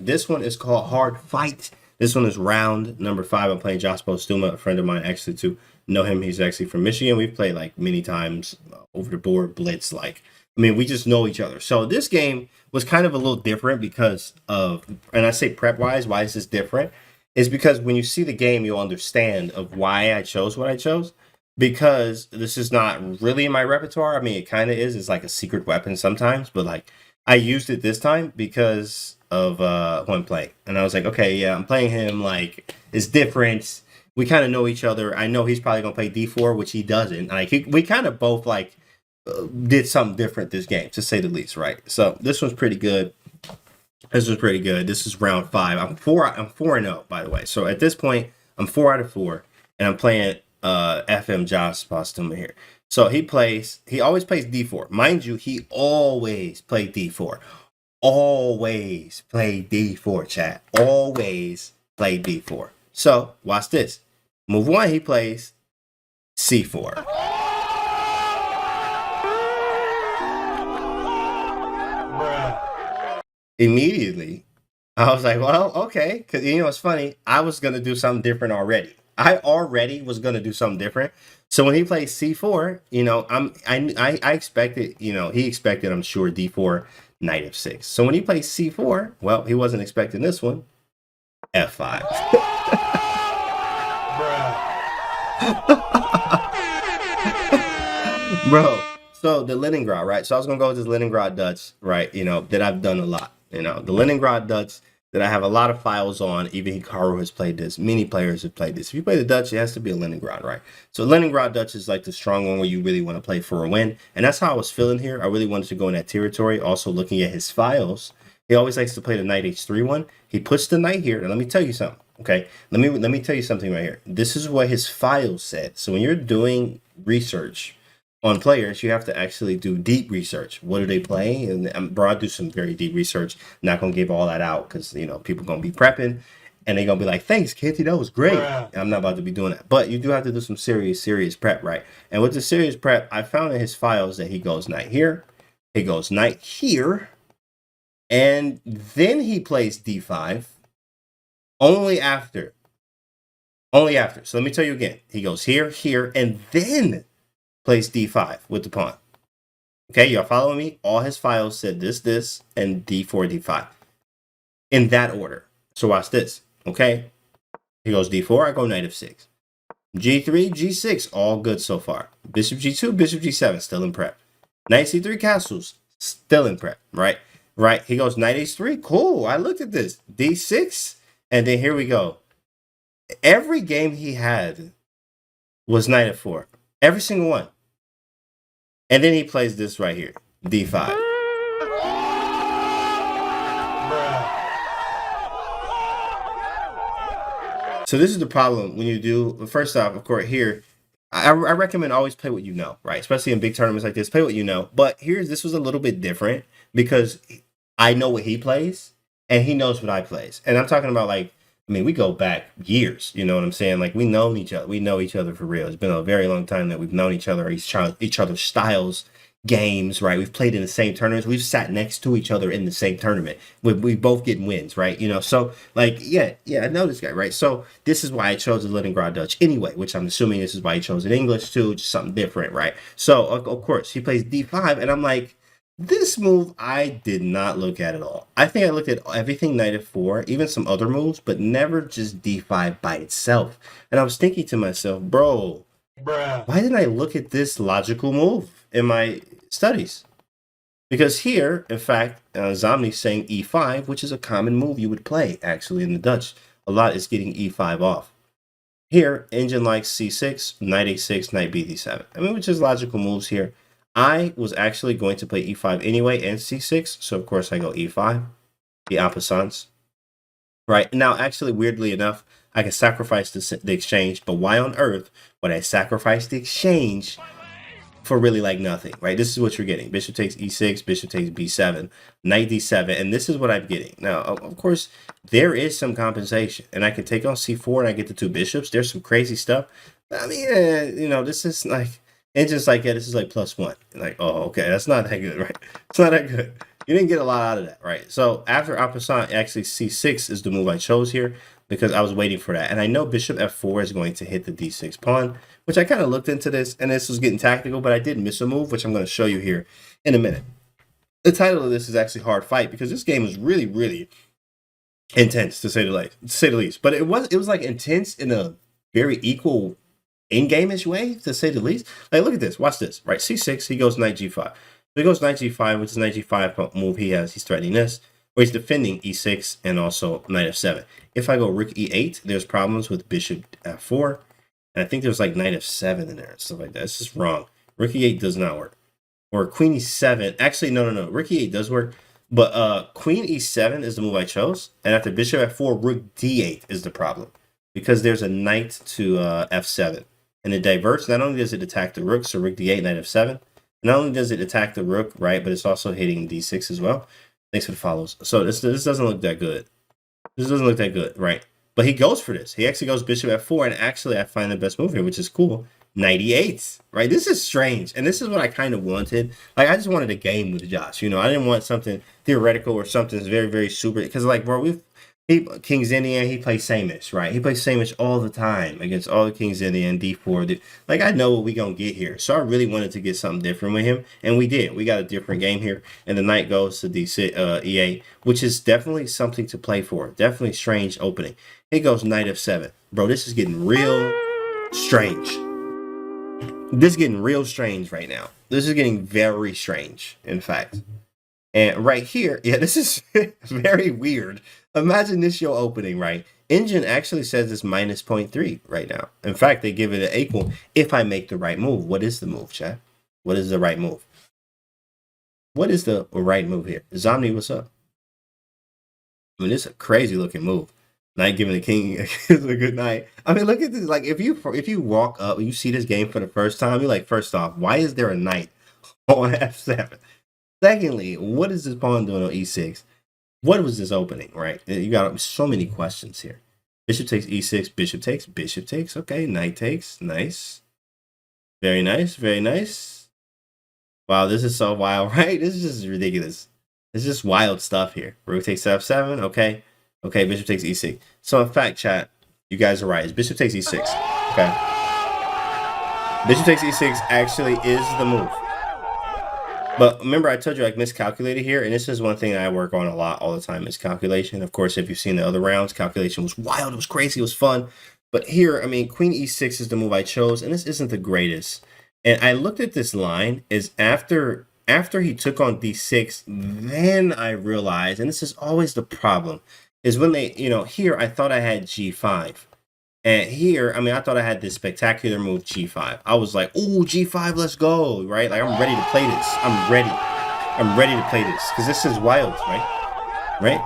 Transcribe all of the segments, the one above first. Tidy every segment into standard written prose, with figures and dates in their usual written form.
This one is called Hard Fight. This one is round number 5. I'm playing Josh Postuma, a friend of mine, actually, to know him. He's actually from Michigan. We've played like many times over the board, blitz. Like, I mean, we just know each other. So this game was kind of a little different because of, and I say prep wise, why is this different? Is because when you see the game, you'll understand of why I chose what I chose. Because this is not really in my repertoire. I mean, it kind of is. It's like a secret weapon sometimes, but like I used it this time because of who I'm playing. And I was like, okay, yeah, I'm playing him. Like, it's different. We kind of know each other. I know he's probably gonna play D4, which he doesn't. Like, we kind of both like did something different this game, to say the least, right? So this one's pretty good. This was pretty good. This is round 5. I'm 4-0, by the way. So at this point, I'm 4 out of 4, and I'm playing FM Josh Postuma here. So he always plays D4. Mind you, he always played D4. Always play D4, chat. Always play D4. So watch this. Move 1, he plays C4. Immediately, I was like, well, okay. Because, you know, it's funny. I was going to do something different already. I already was going to do something different. So when he plays C4, you know, I expected, you know, he expected, I'm sure, D4, knight f6. So when he plays C4, well, he wasn't expecting this one. F5. Bro, so the Leningrad, right? So I was going to go with this Leningrad Dutch, right? You know, that I've done a lot. You know, the Leningrad Dutch that I have a lot of files on. Even Hikaru has played this. Many players have played this. If you play the Dutch, it has to be a Leningrad, right? So Leningrad Dutch is like the strong one where you really want to play for a win. And that's how I was feeling here. I really wanted to go in that territory. Also looking at his files, he always likes to play the knight h3 one. He puts the knight here. And let me tell you something, okay? Let me tell you something right here. This is what his files said. So when you're doing research on players, you have to actually do deep research. What are they playing? And bro, I do some very deep research. Not gonna give all that out because, you know, people gonna be prepping and they're gonna be like, thanks, Canty, that was great. I'm not about to be doing that. But you do have to do some serious prep, right? And with the serious prep, I found in his files that he goes knight here, he goes knight here, and then he plays d5 only after. So let me tell you again. He goes here, and then plays d5 with the pawn. Okay, y'all following me? All his files said this, and d4, d5. In that order. So watch this, okay? He goes d4, I go knight f6. g3, g6, all good so far. Bishop g2, bishop g7, still in prep. Knight c3 castles, still in prep, right? Right, he goes knight h3, cool, I looked at this. d6, and then here we go. Every game he had was knight f4. Every single one. And then he plays this right here, d5. So this is the problem when you do, first off, of course, here, I recommend always play what you know, right? Especially in big tournaments like this, play what you know. But this was a little bit different because I know what he plays and he knows what I plays. And I'm talking about like, I mean, we go back years, you know what I'm saying? Like, we know each other. We know each other for real. It's been a very long time that we've known each other, each other's styles, games, right? We've played in the same tournaments. We've sat next to each other in the same tournament. We both getting wins, right? You know, so like, yeah, I know this guy, right? So this is why I chose the Leningrad Dutch anyway, which I'm assuming this is why he chose it English too, just something different, right? So of course he plays d5, and I'm like, this move I did not look at all. I think I looked at everything knight f4, even some other moves, but never just d5 by itself. And I was thinking to myself, bro, why didn't I look at this logical move in my studies? Because here, in fact, Zomni's saying e5, which is a common move you would play actually in the Dutch. A lot is getting e5 off. Here, engine likes c6, knight a6, knight bd7. I mean, which is logical moves here. I was actually going to play e5 anyway and c6, so of course I go e5, the opposons. Right, now actually weirdly enough, I can sacrifice the exchange, but why on earth would I sacrifice the exchange for really like nothing, right? This is what you're getting. Bishop takes e6, bishop takes b7, knight d7, and this is what I'm getting. Now, of course, there is some compensation, and I can take on c4 and I get the 2 bishops. There's some crazy stuff. I mean, you know, this is like, it's just like, yeah, this is like +1. Like, oh, okay, that's not that good, right? It's not that good. You didn't get a lot out of that, right? So after en passant, actually c6 is the move I chose here because I was waiting for that. And I know bishop f4 is going to hit the d6 pawn, which I kind of looked into this, and this was getting tactical, but I did miss a move, which I'm going to show you here in a minute. The title of this is actually Hard Fight because this game was really, really intense to say the least. But it was like intense in a very equal in-game-ish way, to say the least. Like, look at this. Watch this. Right, c6, he goes knight g5. So he goes knight g5, which is knight g5 move he has. He's threatening this, where he's defending e6 and also knight f7. If I go rook e8, there's problems with bishop f4. And I think there's like knight f7 in there and stuff like that. It's just wrong. Rook e8 does not work. Or queen e7. Actually, no. Rook e8 does work. But queen e7 is the move I chose. And after bishop f4, rook d8 is the problem. Because there's a knight to f7. And it diverts. Not only does it attack the rook, so rook d8, knight f7. Not only does it attack the rook, right, but it's also hitting d6 as well. Thanks for the follows. So this doesn't look that good. This doesn't look that good, right? But he goes for this. He actually goes bishop f4, and actually I find the best move here, which is cool. Knight e8, right? This is strange, and this is what I kind of wanted. Like, I just wanted a game with Josh, you know? I didn't want something theoretical or something that's very, very super. Because, like, bro, King's Indian, he plays samish, right? He plays samish all the time against all the King's Indian, d4. Like, I know what we gonna get here. So I really wanted to get something different with him, and we did. We got a different game here, and the knight goes to d6, e8, which is definitely something to play for. Definitely strange opening. He goes knight f7. Bro, this is getting real strange. This is getting real strange right now. This is getting very strange, in fact. And right here, yeah, this is very weird. Imagine this your opening, right? Engine actually says it's minus 0.3 right now. In fact, they give it an equal if I make the right move. What is the move, chat? What is the right move? What is the right move here? Zomni, what's up? I mean, this is a crazy looking move. Knight giving the king is a good night. I mean, look at this. Like, if you walk up and you see this game for the first time, you're like, first off, why is there a knight on f7? Secondly, what is this pawn doing on e6? What was this opening, right? You got so many questions here. Bishop takes e6, bishop takes. Okay, knight takes. Nice. Very nice, very nice. Wow, this is so wild, right? This is just ridiculous. It's just wild stuff here. Rook takes f7, okay. Okay, bishop takes e6. So in fact, chat, you guys are right. It's bishop takes e6. Okay. Bishop takes e6 actually is the move. But remember, I told you I miscalculated here, and this is one thing I work on a lot all the time, miscalculation. Of course, if you've seen the other rounds, calculation was wild, it was crazy, it was fun. But here, I mean, queen e6 is the move I chose, and this isn't the greatest. And I looked at this line, is after he took on d6, then I realized, and this is always the problem, is when they, you know, here I thought I had g5. And here, I mean, I thought I had this spectacular move, g5. I was like, ooh, g5, let's go, right? Like, I'm ready to play this. I'm ready to play this because this is wild, right? Right?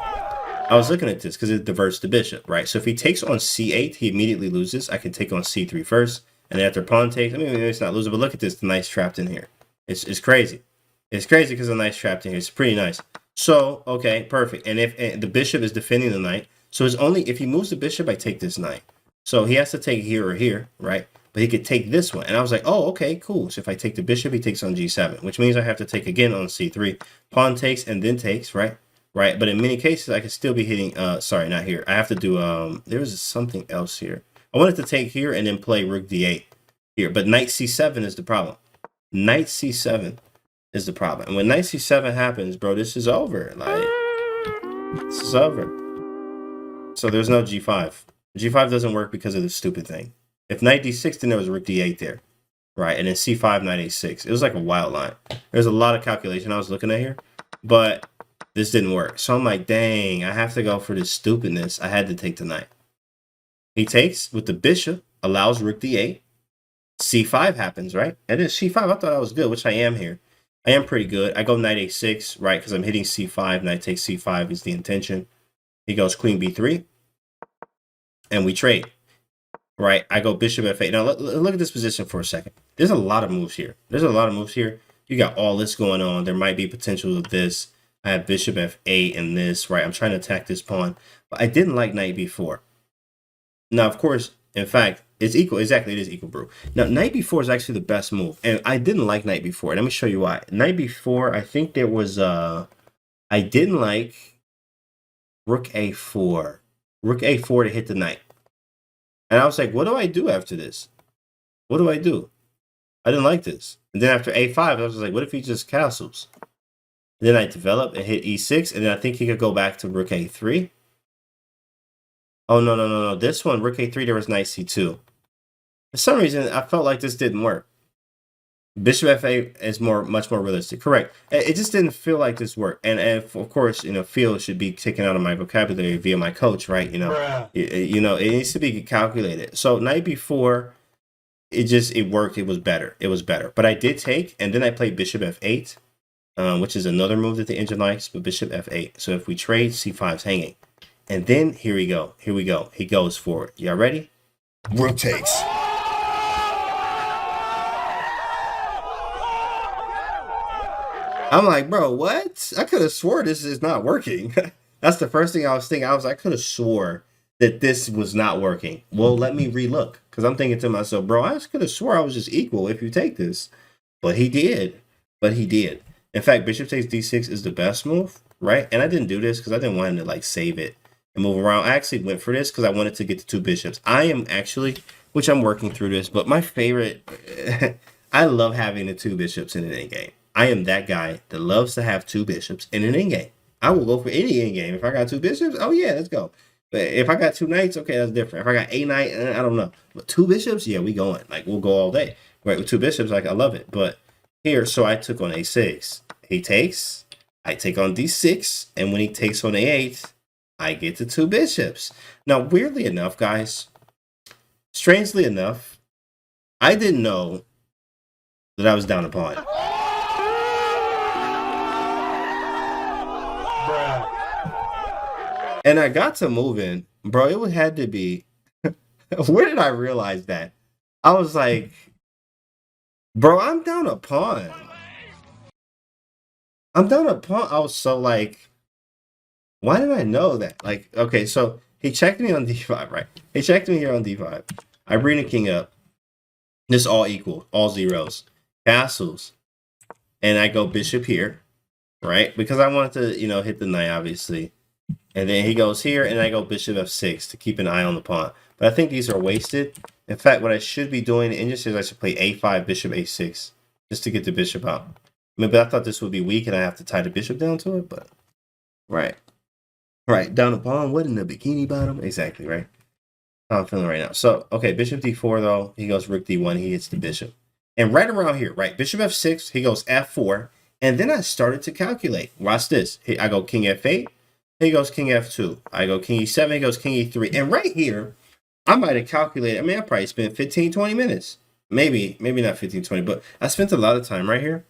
I was looking at this because it diverts the bishop, right? So if he takes on c8, he immediately loses. I can take on c3 first, and then after pawn takes, I mean, maybe it's not losing, but look at this, the knight's trapped in here. It's crazy. It's crazy because the knight's trapped in here. It's pretty nice. So, okay, perfect. And if the bishop is defending the knight, so it's only if he moves the bishop, I take this knight. So he has to take here or here, right? But he could take this one. And I was like, oh, okay, cool. So if I take the bishop, he takes on g7, which means I have to take again on c3. Pawn takes and then takes, right? Right. But in many cases, I could still be hitting, sorry, not here. I have to do, there was something else here. I wanted to take here and then play rook d8 here. But knight c7 is the problem. Knight c7 is the problem. And when knight c7 happens, bro, this is over. Like, this is over. So there's no g5. G5 doesn't work because of this stupid thing. If knight d6, then there was rook d8 there, right? And then c5, knight a6. It was like a wild line. There's a lot of calculation I was looking at here, but this didn't work. So I'm like, dang, I have to go for this stupidness. I had to take the knight. He takes with the bishop, allows rook d8. c5 happens, right? And then c5, I thought I was good, which I am here. I am pretty good. I go knight a6, right? Because I'm hitting c5. Knight takes c5 is the intention. He goes queen b3. And we trade, right? I go bishop f8. Now, look at this position for a second. There's a lot of moves here. You got all this going on. There might be potential of this. I have bishop f8 and this, right? I'm trying to attack this pawn. But I didn't like knight b4. Now, of course, in fact, it's equal. Exactly, it is equal, bro. Now, knight b4 is actually the best move. And I didn't like knight b4. Let me show you why. Knight b4, I think there was... I didn't like rook a4. Rook a4 to hit the knight. And I was like, what do I do after this? What do I do? I didn't like this. And then after a5, I was like, what if he just castles? And then I developed and hit e6, and then I think he could go back to rook a3. Oh, no. This one, rook a3, there was knight c2. For some reason, I felt like this didn't work. Bishop f8 is much more realistic. Correct. It just didn't feel like this worked. And of course, feel should be taken out of my vocabulary via my coach, right? It needs to be calculated. So knight b4, it worked. It was better. But I did take, and then I played bishop f8, which is another move that the engine likes, but bishop f8. So if we trade, c5's hanging. And then here we go. He goes for it. Y'all ready? Rook takes. I'm like, bro, what? I could have swore this is not working. That's the first thing I was thinking. I could have swore that this was not working. Well, let me relook. Because I'm thinking to myself, bro, I could have swore I was just equal if you take this. But he did. In fact, bishop takes d6 is the best move, right? And I didn't do this because I didn't want him to like save it and move around. I actually went for this because I wanted to get the 2 bishops. I am actually, which I'm working through this, but my favorite, I love having the 2 bishops in an endgame. I am that guy that loves to have 2 bishops in an endgame. I will go for any endgame. If I got 2 bishops, oh yeah, let's go. But if I got 2 knights, okay, that's different. If I got a knight, I don't know. But 2 bishops, yeah, we going. Like, we'll go all day. Right, with 2 bishops, like, I love it. But here, so I took on a6. He takes, I take on d6, and when he takes on a8, I get the 2 bishops. Now, weirdly enough, guys, strangely enough, I didn't know that I was down a pawn. And I got to moving, bro. It had to be. Where did I realize that? I was like, bro, I'm down a pawn. I was so like, why did I know that? Like, okay, so he checked me on d5, right? He checked me here on d5. I bring the king up. This all equal, all zeros, castles, and I go bishop here, right? Because I wanted to, hit the knight, obviously. And then he goes here, and I go bishop f6 to keep an eye on the pawn. But I think these are wasted. In fact, what I should be doing in this is I should play a5, bishop a6, just to get the bishop out. Maybe I thought this would be weak, and I have to tie the bishop down to it, but... Right, down the pawn, what in the bikini bottom? Exactly, right? How I'm feeling right now. So, okay, bishop d4, though. He goes rook d1, he hits the bishop. And right around here, right, bishop f6, he goes f4, and then I started to calculate. Watch this. I go king f8. He goes king f2. I go king e7. He goes king e3. And right here, I might have calculated. I mean, I probably spent 15, 20 minutes. Maybe not 15, 20, but I spent a lot of time right here.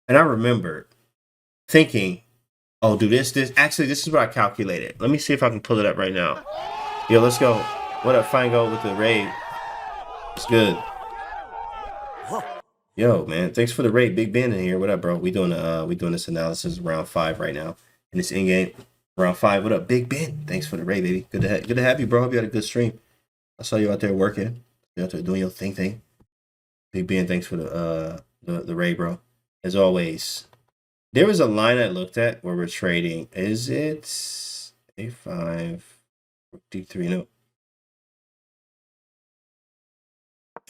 And I remember thinking, oh, do this. Actually, this is what I calculated. Let me see if I can pull it up right now. Yo, let's go. What up, Fango with the raid? It's good. Yo, man, thanks for the raid. Big Ben in here. What up, bro? We doing this analysis round 5 right now in this in game. Round 5. What up, Big Ben? Thanks for the raid, baby. Good to have you, bro. Hope you had a good stream. I saw you out there working. You out there doing your thing. Big Ben, thanks for the raid, bro. As always, there was a line I looked at where we're trading. Is it a5, d3? No.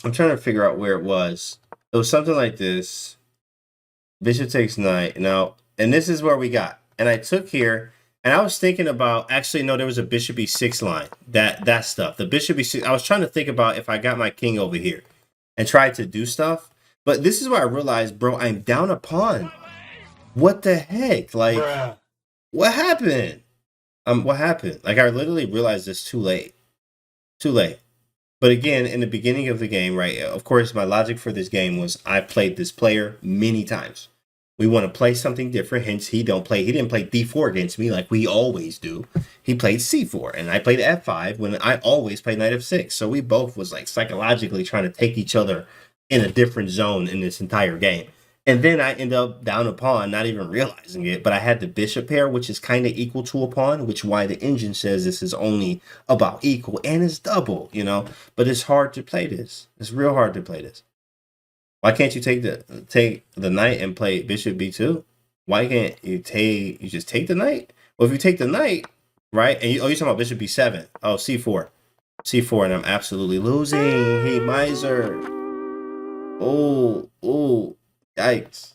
I'm trying to figure out where it was. It was something like this. Bishop takes knight. Now, and this is where we got. And I took here. And I was thinking about, actually, no, there was a bishop e6 line. That stuff. The bishop e6. I was trying to think about if I got my king over here and tried to do stuff. But this is where I realized, bro, I'm down a pawn. What the heck? Like, bruh. What happened? What happened? Like, I literally realized this too late. But again, in the beginning of the game, right, of course, my logic for this game was I played this player many times. We want to play something different. Hence, he didn't play d4 against me like we always do. He played c4, and I played f5 when I always play knight f6. So we both was like psychologically trying to take each other in a different zone in this entire game. And then I end up down a pawn, not even realizing it. But I had the bishop pair, which is kind of equal to a pawn, which why the engine says this is only about equal, and it's double, But it's hard to play this. It's real hard to play this. Why can't you take the knight and play bishop b2? Why can't you just take the knight? Well, if you take the knight, right, and you're talking about bishop b7. Oh, c4, and I'm absolutely losing. He miser. Oh, yikes,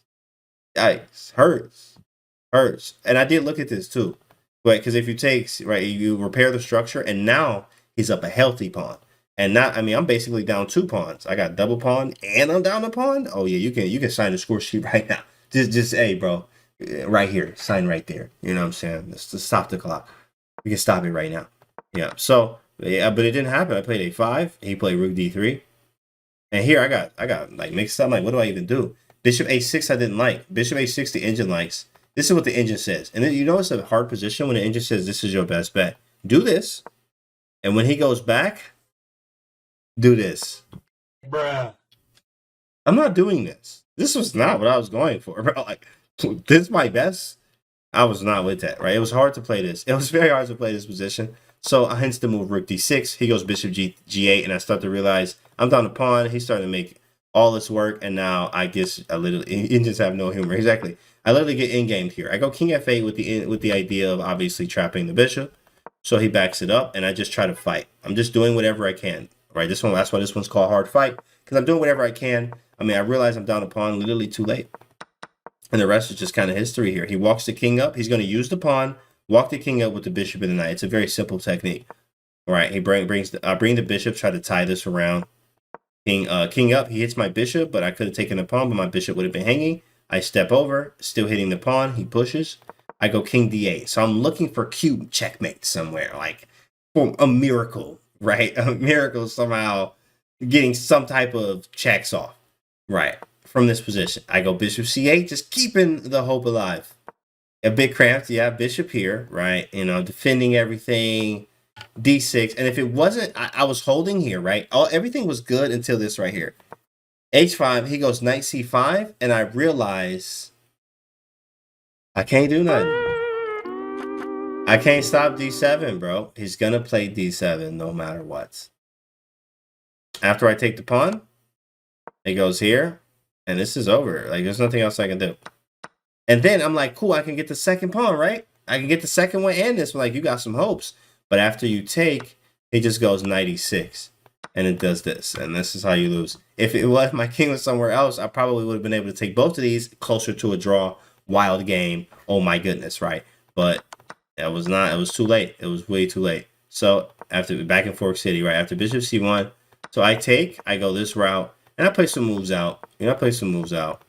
hurts. And I did look at this too, right? Because if you take, right, you repair the structure, and now he's up a healthy pawn. And now, I mean, I'm basically down 2 pawns. I got double pawn, and I'm down a pawn. Oh yeah, you can sign the score sheet right now. Just hey, bro, right here, sign right there. You know what I'm saying? Just stop the clock. You can stop it right now. Yeah. So yeah, but it didn't happen. I played a5. He played rook d3. And here I got like mixed up. I'm like, what do I even do? Bishop a6 I didn't like. Bishop a6 the engine likes. This is what the engine says. And then you know it's a hard position when the engine says this is your best bet. Do this. And when he goes back, do this. Bruh. I'm not doing this. This was not what I was going for, bro. Like, this is my best. I was not with that, right? It was hard to play this. It was very hard to play this position. So hence the move rook d6. He goes bishop g8, and I start to realize I'm down a pawn. He's starting to make all this work, and now I guess I literally engines have no humor. Exactly. I literally get in-gamed here. I go king f8 with the idea of obviously trapping the bishop. So he backs it up, and I just try to fight. I'm just doing whatever I can, right? That's why this one's called hard fight, because I'm doing whatever I can. I mean, I realize I'm down a pawn literally too late. And the rest is just kind of history here. He walks the king up. He's going to use the pawn, walk the king up with the bishop and the knight. It's a very simple technique. All right, he bring the bishop, try to tie this around. King up, he hits my bishop, but I could have taken the pawn, but my bishop would have been hanging. I step over, still hitting the pawn. He pushes. I go king d8. So I'm looking for cute checkmate somewhere, like for a miracle, right? A miracle somehow getting some type of checks off, right? From this position. I go bishop c8, just keeping the hope alive. A bit cramped, yeah, bishop here, right? You know, defending everything. d6, and if it wasn't, I was holding here, right? Everything was good until this right here. h5, he goes knight c5, and I realize I can't do nothing. I can't stop d7, bro. He's gonna play d7 no matter what. After I take the pawn, it goes here, and this is over. Like, there's nothing else I can do. And then I'm like, cool, I can get the second pawn, right? I can get the second one and this one. Like, you got some hopes. But after you take, he just goes knight e6. And it does this. And this is how you lose. If my king was somewhere else, I probably would have been able to take both of these closer to a draw. Wild game. Oh my goodness, right? But it was not. It was too late. It was way too late. So after back in Fork City, right? After bishop c1. So I go this route. And I play some moves out. You know, I play some moves out.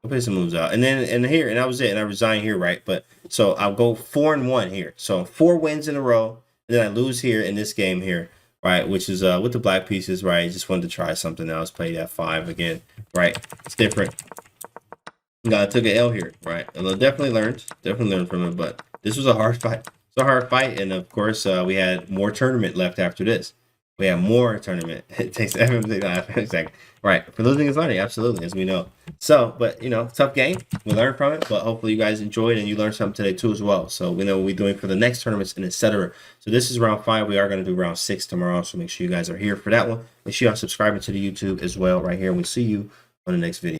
And then here, and that was it. And I resign here, right? But so I'll go 4-1 here. So 4 wins in a row. And then I lose here in this game here, right? Which is with the black pieces, right? Just wanted to try something else. Play f5 again, right? It's different. I took an L here, right? And I definitely learned from it. But this was a hard fight. It's a hard fight, and of course, we had more tournament left after this. We have more tournament. It takes everything. Right. For losing is learning, absolutely, as we know. So, but, you know, tough game. We learned from it, but hopefully you guys enjoyed and you learned something today too as well. So we know what we're doing for the next tournaments and etc. So this is round 5. We are going to do round 6 tomorrow. So make sure you guys are here for that one. Make sure you're subscribing to the YouTube as well right here. We'll see you on the next video.